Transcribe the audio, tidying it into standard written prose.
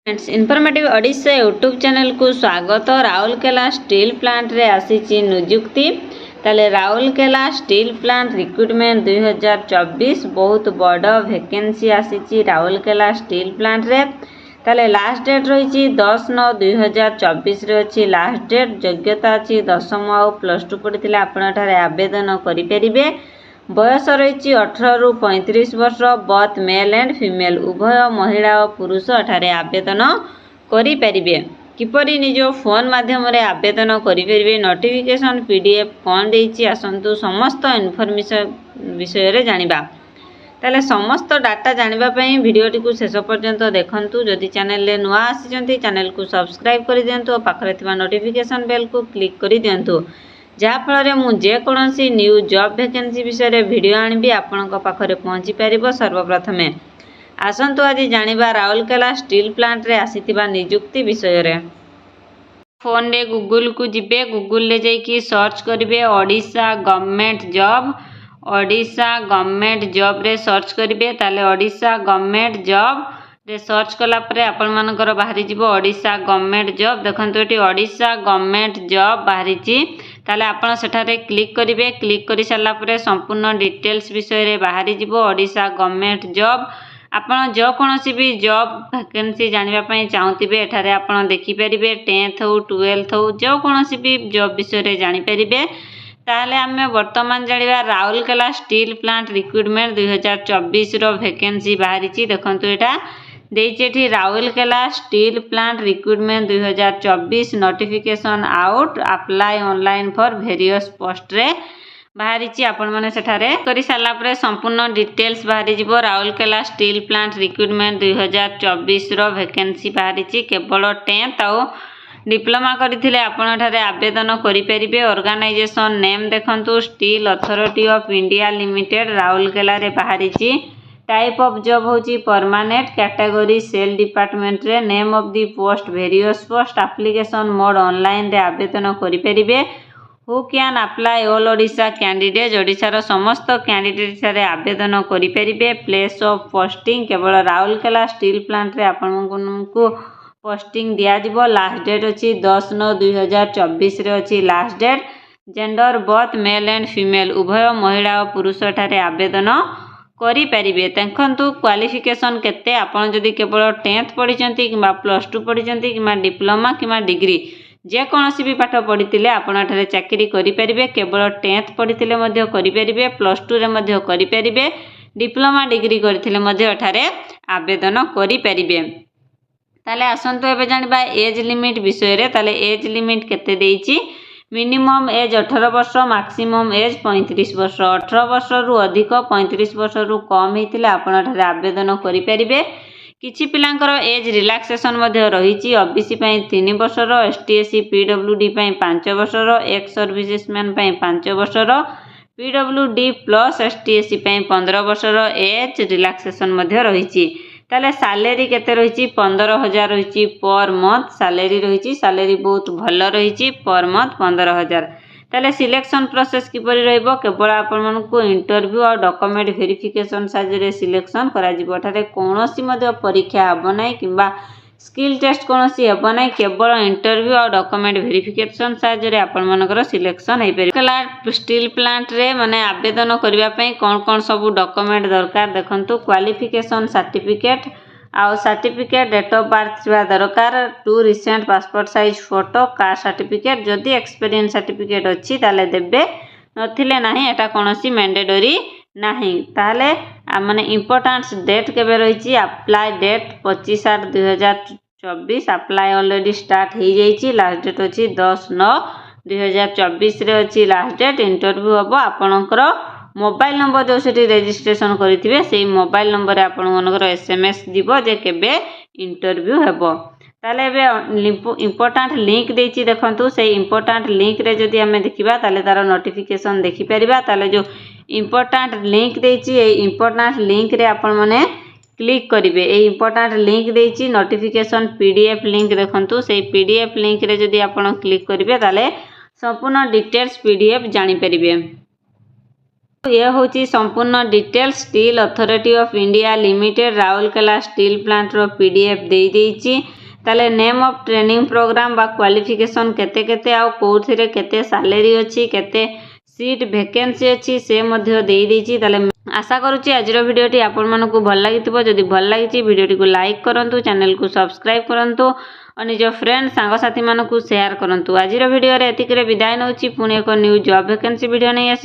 Friends informative Odisha YouTube channel को स्वागत। Rourkela steel plant रे आसी नियुक्ति ताले राउरकेला स्टील प्लांट रिक्रुटमेंट 2024 बहुत बड़ वैकेंसी आसी राउरकेला स्टील प्लांट रे। ताले लास्ट डेट रही 10/9/2024 रे अछि लास्ट डेट। योग्यता अच्छी 10वीं आउ +2 पढ़ी आपण आवेदन करें। बयस रही 18 ରୁ 35 वर्ष। बथ मेल एंड फीमेल उभय महिला और पुरुष एठारे आवेदन करें। किपरि निज फोन माध्यम आवेदन करें नोटिफिकेशन पीडीएफ कौन देछि आसंतु समस्त इनफॉरमेशन विषय रे जानिबा। ताले समस्त डाटा जानिबा पई वीडियोटी को शेष पर्यंत देखंतु। जदि चैनल रे नुआ आसीचंती चैनल को सब्सक्राइब कर दियंतु और पाखरे थिबा नोटिफिकेशन बेल को क्लिक कर दियंतु जहाँफल मुझे कौनसी न्यू जॉब वैकेंसी विषय वीडियो आनिबी आपणक पाखरे पहुँची पारिबो सर्वप्रथमे। आसंतु आज जानिबा राउरकेला स्टील प्लांट रे आसीथिबा नियुक्ति विषय रे। फोन रे गूगल को जिबे गूगल रे जाइकी सर्च करिवे Odisha government job. Odisha government job रे सर्च करिवे ताले ओडिशा गवर्नमेंट जॉब रे सर्च कला परे आपण मानकर बाहरी जिवो ओडिशा गवर्नमेंट जॉब। देखंतु एटी ओडिशा गवर्नमेंट जॉब बाहरी ची ताले आपण सेठारे क्लिक करिवे। क्लिक करि सारला परे संपूर्ण डिटेल्स विषय रे बाहरी जिवो ओडिशा गवर्नमेंट जॉब। आपण जो कोनोसी भी जॉब वैकेंसी जानिबा पई चाहूतिबे एठारे आपण देखि परिबे 10th हो 12th हो जो कोनोसी भी जॉब विषय रे जानि परिबे। ताले आमे वर्तमान जानिबा राउरकेला स्टील प्लांट रिक्रुटमेंट 2024 रो वैकेंसी बाहरी ची। देखंतु एटा देइचेठी Rourkela steel plant recruitment 2024 notification out apply online for various post रे बाहरी ची। आपण माने सेठारे करि सारला परे संपूर्ण डिटेल्स बाहरी जिवो राउरकेला स्टील प्लांट रिक्रुटमेंट 2024 रो वैकेंसी बाहरी ची। केवल 10th आउ डिप्लोमा करिथिले आपण एठारे आवेदन करि परिबे। ऑर्गेनाइजेशन नेम देखंतु steel authority of India limited Rourkela रे बाहरी ची। टाइप ऑफ जॉब होची परमानेंट कैटेगरी सेल डिपार्टमेंट रे। Name of the post various post application mode online रे आवेदन करि परिबे। Who can apply all Odisha candidate ओडिशार समस्त कैंडिडेट सारे आवेदन करि परिबे। प्लेस ऑफ पोस्टिंग केवल राउरकेला स्टील प्लांट रे आपनको पोस्टिंग दिया जिवो। लास्ट डेट अछि 10/9/2024 रे अछि last date. Gender both male and female उभय महिला और पुरुष ठारे आवेदन करि परिबे। देखंतु क्वालिफिकेशन केते आपण जदि केवल 10th पढिचंती किबा +2 पढिचंती किबा डिप्लोमा किबा डिग्री जे कोनोसी भी पाठ पढितिले आपण एठारे चाकरी करि परिबे। केवल 10th पढितिले मध्ये करि परिबे +2 रे मध्ये करि परिबे डिप्लोमा डिग्री करथिले मध्ये एठारे आवेदन करि परिबे। ताले आसंतु एबे जानिबा एज लिमिट विषय रे। ताले एज लिमिट केते देइची मिनिमम एज 18 वर्ष मैक्सिमम एज 35 वर्ष। 18 वर्ष रु अधिक 35 वर्ष रु कम हेतिले आपण एठारे आवेदन करि परिबे। किछि पिलांकर एज रिलैक्सेशन मध्ये रहिची। ओबीसी पई 3 वर्ष रो एसटी एससी पीडब्ल्यूडी पई 5 वर्ष रो एक्स सर्विसेसमैन पई 5 वर्ष रो पीडब्ल्यूडी प्लस एसटी एससी पई 15 वर्ष रो एज रिलैक्सेशन मध्ये रहिची। ताले सैलरी केते रहिची 15,000 रहिची पर मंथ सैलरी रहिची। सैलरी बहुत भलो रहिची पर मंथ 15,000। ताले सिलेक्शन प्रोसेस किपरि रहइबो केवल आपण मानको इंटरव्यू और डॉक्यूमेंट वेरिफिकेशन साइज रे सिलेक्शन करा जिवो। ठारे कोनोसी मध्ये परीक्षा हबो नै किबा स्किल टेस्ट कोनोसी हबो नै केवल इंटरव्यू और डॉक्यूमेंट वेरिफिकेशन साइज रे आपण मानकर सिलेक्शन हे परि। राउरकेला स्टील प्लांट रे माने आवेदन करिवा पई कोन कोन सब डॉक्यूमेंट दरकार देखंतु। क्वालिफिकेशन सर्टिफिकेट आउ सर्टिफिकेट डेट ऑफ बर्थ छिवा दरकार। 2 recent passport size photo caste certificate जदि एक्सपीरियंस सर्टिफिकेट अछि ताले देबे नथिले नाही एटा कोनोसी मैंडेटरी नाही। ताले माने इंपोर्टेंट डेट केबे रहिची apply date 25/8/2024 apply already start हे जाईची। लास्ट डेट अछि 10/9/2024 रे अछि लास्ट डेट। इंटरव्यू हबो आपनकर मोबाइल नंबर जो सेठी रजिस्ट्रेशन करिथिबे सेही मोबाइल नंबर रे आपण मनकर एसएमएस दिबो जे केबे इंटरव्यू हेबो। ताले बे इंपोर्टेंट लिंक देछि देखंतु से इंपोर्टेंट लिंक रे जदि हमें देखिबा ताले तार नोटिफिकेशन देखि परिबा। ताले जो इंपोर्टेंट लिंक देछि ए इंपोर्टेंट लिंक रे आपण माने क्लिक करिवे। ए इंपोर्टेंट लिंक देछि नोटिफिकेशन पीडीएफ लिंक देखंतु से पीडीएफ लिंक रे जदि आपण क्लिक करिवे ताले संपूर्ण डिटेल्स पीडीएफ जानि परिबे। ये हूँ संपूर्ण detail steel authority of India limited Rourkela steel plant रो पीडीएफ दे देइछि। ताले नेम ऑफ ट्रेनिंग प्रोग्राम बा क्वालिफिकेशन केते केते आ कोउथिरे केते सैलरी अछि केते सीट वैकेंसी अछि से मध्य दे देइछि। ताले आशा करूछि आजिर भिडियोटी आपण मानकु भल लागिथिबो। जदि भल लागिछि भिडियोटी को लाइक करंतु, चैनल को सब्सक्राइब करंतु और निज फ्रेंड सांग साथी मानकु शेयर करंतु। आजिर भिडियो रे एतिकरे विदाय नउछि। पुणी एक न्यू जॉब वैकेंसी वीडियो नै आसी।